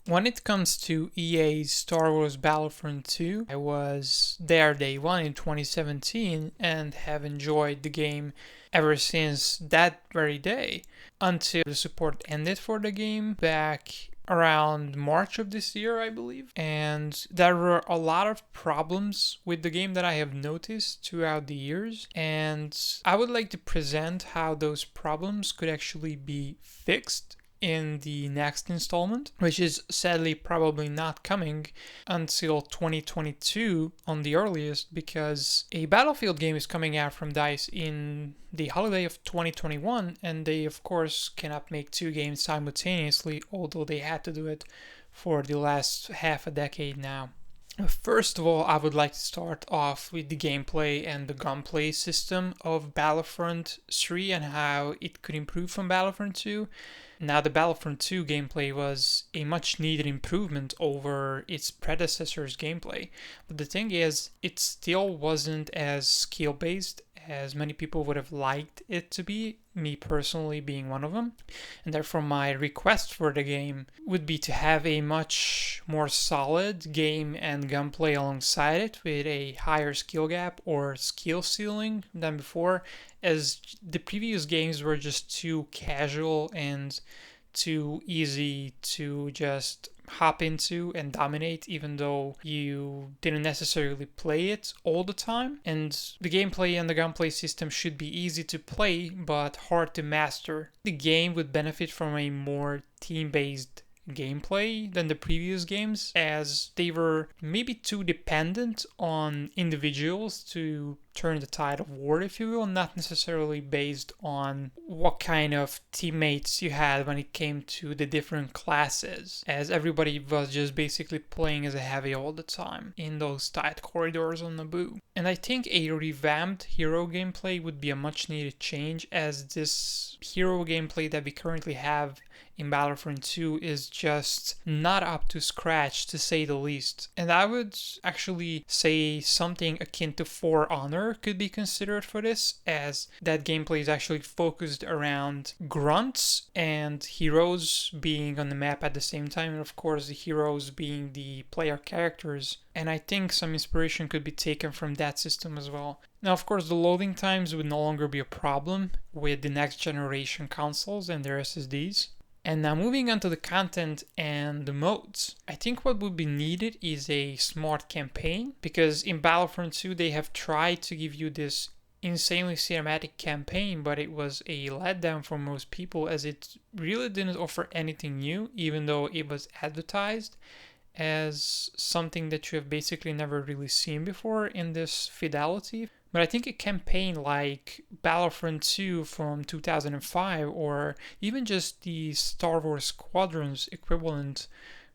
When it comes to EA's Star Wars Battlefront 2, I was there day one in 2017 and have enjoyed the game ever since that very day until the support ended for the game back around March of this year, I believe. And there were a lot of problems with the game that I have noticed throughout the years. And I would like to present how those problems could actually be fixed in the next installment, which is sadly probably not coming until 2022 on the earliest, because a Battlefield game is coming out from DICE in the holiday of 2021, and they of course cannot make two games simultaneously, although they had to do it for the last half a decade now. First of all, I would like to start off with the gameplay and the gunplay system of Battlefront 3 and how it could improve from Battlefront 2. Now, the Battlefront 2 gameplay was a much needed improvement over its predecessor's gameplay. But the thing is, it still wasn't as skill based as many people would have liked it to be, me personally being one of them. And therefore, my request for the game would be to have a much more solid game and gunplay alongside it with a higher skill gap or skill ceiling than before, as the previous games were just too casual and too easy to just hop into and dominate, even though you didn't necessarily play it all the time. And the gameplay and the gunplay system should be easy to play but hard to master. The game would benefit from a more team-based gameplay than the previous games, as they were maybe too dependent on individuals to turn the tide of war, if you will, not necessarily based on what kind of teammates you had when it came to the different classes, as everybody was just basically playing as a heavy all the time in those tight corridors on Naboo. And I think a revamped hero gameplay would be a much needed change, as this hero gameplay that we currently have in Battlefront 2 is just not up to scratch, to say the least. And I would actually say something akin to For Honor could be considered for this, as that gameplay is actually focused around grunts and heroes being on the map at the same time, and of course the heroes being the player characters. And I think some inspiration could be taken from that system as well. Now, of course, the loading times would no longer be a problem with the next generation consoles and their SSDs. And now moving on to the content and the modes. I think what would be needed is a smart campaign, because in Battlefront 2 they have tried to give you this insanely cinematic campaign, but it was a letdown for most people, as it really didn't offer anything new, even though it was advertised as something that you have basically never really seen before in this fidelity. But I think a campaign like Battlefront 2 from 2005, or even just the Star Wars Squadrons equivalent,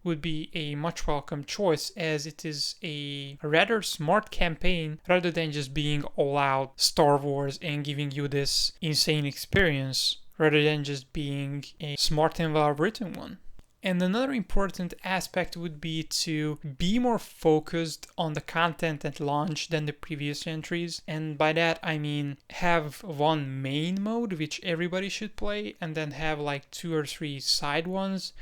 would be a much welcome choice, as it is a rather smart campaign rather than just being all out Star Wars and giving you this insane experience, rather than just being a smart and well written one. And another important aspect would be to be more focused on the content at launch than the previous entries. And by that I mean have one main mode which everybody should play, and then have like 2 or 3 side ones,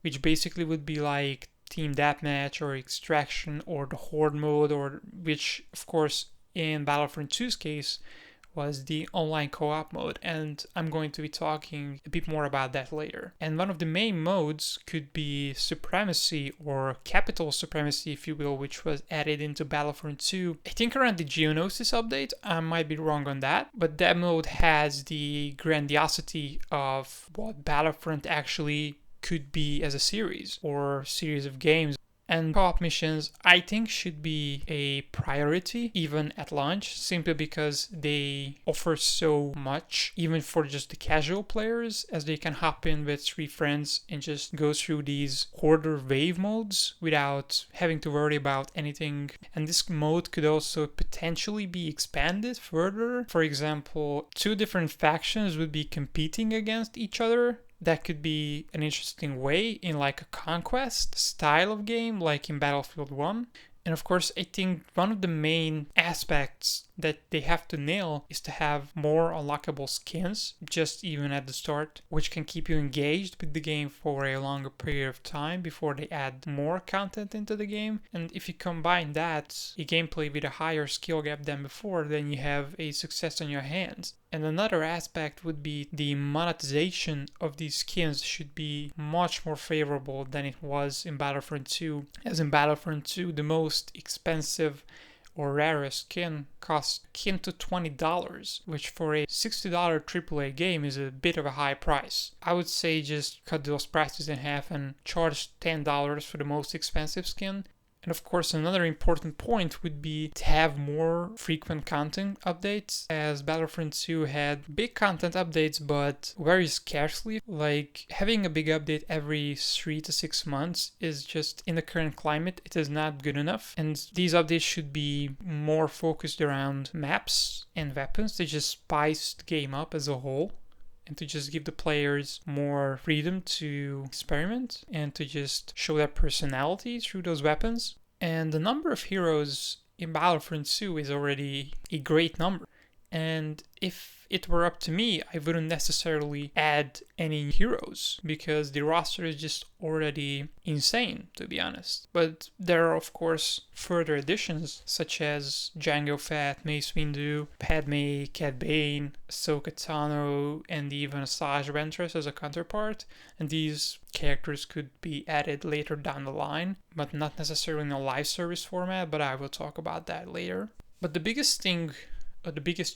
which basically would be like Team Deathmatch or Extraction or the Horde mode, or which of course in Battlefront 2's case was the online co-op mode, and I'm going to be talking a bit more about that later. And one of the main modes could be Supremacy, or Capital Supremacy if you will, which was added into Battlefront 2, I think around the Geonosis update. I might be wrong on that, but that mode has the grandiosity of what Battlefront actually could be as a series or series of games. And co-op missions, I think, should be a priority even at launch, simply because they offer so much, even for just the casual players, as they can hop in with 3 friends and just go through these Hoarder wave modes without having to worry about anything. And this mode could also potentially be expanded further. For example, 2 different factions would be competing against each other. That could be an interesting way in like a conquest style of game, like in Battlefield 1. And of course, I think one of the main aspects that they have to nail is to have more unlockable skins, just even at the start, which can keep you engaged with the game for a longer period of time before they add more content into the game. And if you combine that, a gameplay with a higher skill gap than before, then you have a success on your hands. And another aspect would be the monetization of these skins should be much more favorable than it was in Battlefront 2. As in Battlefront 2, the most expensive or rarest skin costs akin to $20, which for a $60 AAA game is a bit of a high price. I would say just cut those prices in half and charge $10 for the most expensive skin. And of course, another important point would be to have more frequent content updates, as Battlefront 2 had big content updates, but very scarcely. Like, having a big update every 3 to 6 months is just, in the current climate, it is not good enough. And these updates should be more focused around maps and weapons to just spice the game up as a whole, and to just give the players more freedom to experiment and to just show their personality through those weapons. And the number of heroes in Battlefront 2 is already a great number. And if it were up to me, I wouldn't necessarily add any heroes because the roster is just already insane, to be honest. But there are, of course, further additions such as Jango Fett, Mace Windu, Padme, Cad Bane, Ahsoka Tano, and even Asajj Ventress as a counterpart. And these characters could be added later down the line, but not necessarily in a live service format, but I will talk about that later. But the biggest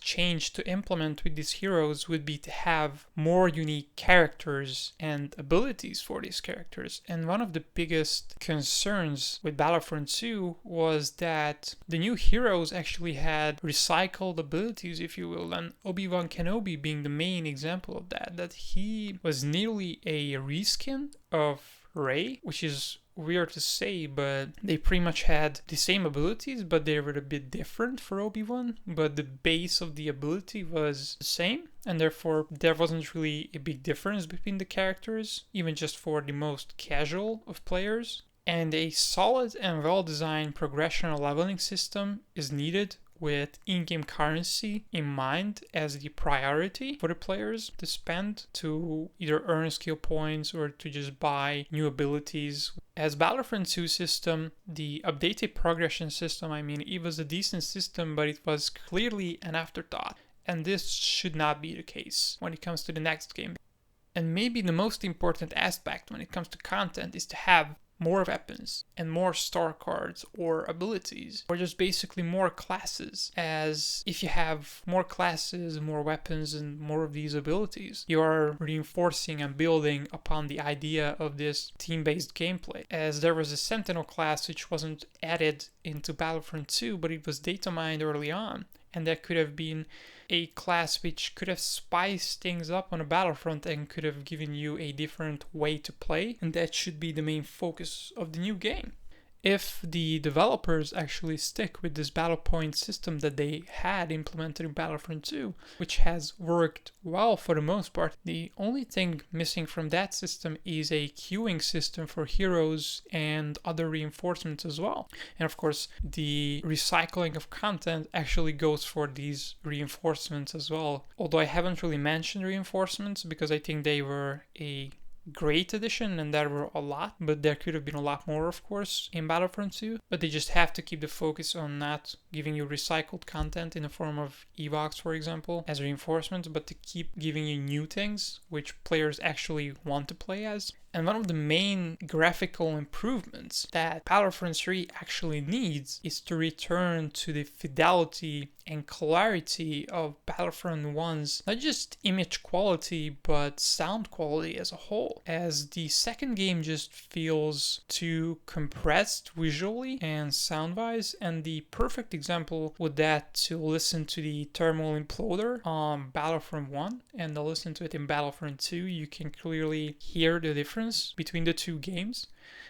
change to implement with these heroes would be to have more unique characters and abilities for these characters. And one of the biggest concerns with Battlefront 2 was that the new heroes actually had recycled abilities, if you will, and Obi-Wan Kenobi being the main example of that he was nearly a reskin of Rey, which is weird to say, but they pretty much had the same abilities, but they were a bit different for Obi-Wan, but the base of the ability was the same, and therefore there wasn't really a big difference between the characters, even just for the most casual of players. And a solid and well-designed progression or leveling system is needed with in-game currency in mind as the priority for the players to spend to either earn skill points or to just buy new abilities. As Battlefront 2 system, the updated progression system, it was a decent system, but it was clearly an afterthought. And this should not be the case when it comes to the next game. And maybe the most important aspect when it comes to content is to have more weapons and more star cards or abilities, or just basically more classes, as if you have more classes, more weapons, and more of these abilities, you are reinforcing and building upon the idea of this team-based gameplay. As there was a Sentinel class which wasn't added into Battlefront 2, but it was data mined early on, and that could have been a class which could have spiced things up on a Battlefront and could have given you a different way to play, and that should be the main focus of the new game. If the developers actually stick with this battle point system that they had implemented in Battlefront 2, which has worked well for the most part, the only thing missing from that system is a queuing system for heroes and other reinforcements as well. And of course, the recycling of content actually goes for these reinforcements as well. Although I haven't really mentioned reinforcements because I think they were a great addition and there were a lot, but there could have been a lot more, of course, in Battlefront 2. But they just have to keep the focus on not giving you recycled content in the form of evocs, for example, as reinforcements, but to keep giving you new things which players actually want to play as. And one of the main graphical improvements that Battlefront 3 actually needs is to return to the fidelity and clarity of Battlefront 1's not just image quality but sound quality as a whole, as the second game just feels too compressed visually and sound-wise. And the perfect example would that to listen to the Thermal Imploder on Battlefront 1 and to listen to it in Battlefront 2, you can clearly hear the difference between the two games.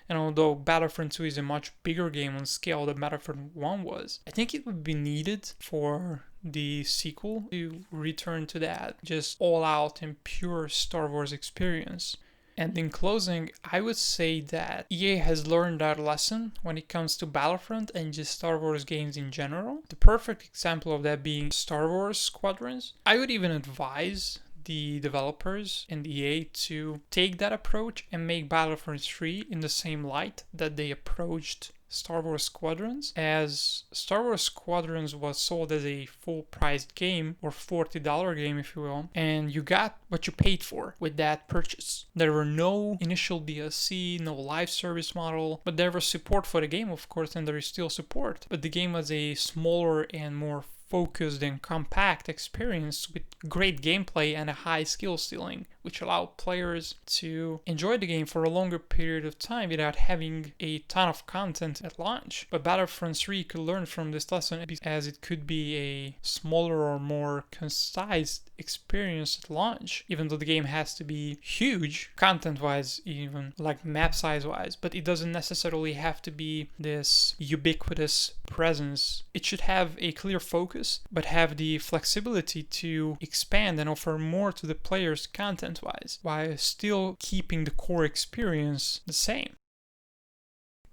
And although Battlefront 2 is a much bigger game on scale than Battlefront 1 was, I think it would be needed for the sequel to return to that just all-out and pure Star Wars experience. And in closing, I would say that EA has learned that lesson when it comes to Battlefront and just Star Wars games in general. The perfect example of that being Star Wars Squadrons. I would even advise the developers and EA to take that approach and make Battlefront 3 in the same light that they approached Star Wars Squadrons, as Star Wars Squadrons was sold as a full-priced game, or $40 game if you will, and you got what you paid for with that purchase. There were no initial DLC, no live service model, but there was support for the game, of course, and there is still support. But the game was a smaller and more focused and compact experience with great gameplay and a high skill ceiling, which allowed players to enjoy the game for a longer period of time without having a ton of content at launch. But Battlefront 3 could learn from this lesson, as it could be a smaller or more concise experience at launch, even though the game has to be huge content-wise, even like map size-wise, but it doesn't necessarily have to be this ubiquitous presence. It should have a clear focus, but have the flexibility to expand and offer more to the players content-wise, while still keeping the core experience the same.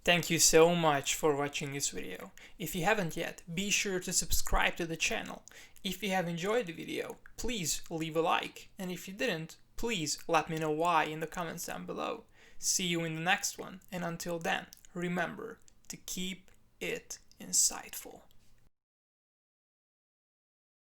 Thank you so much for watching this video. If you haven't yet, be sure to subscribe to the channel. If you have enjoyed the video, please leave a like, and if you didn't, please let me know why in the comments down below. See you in the next one, and until then, remember to keep it insightful.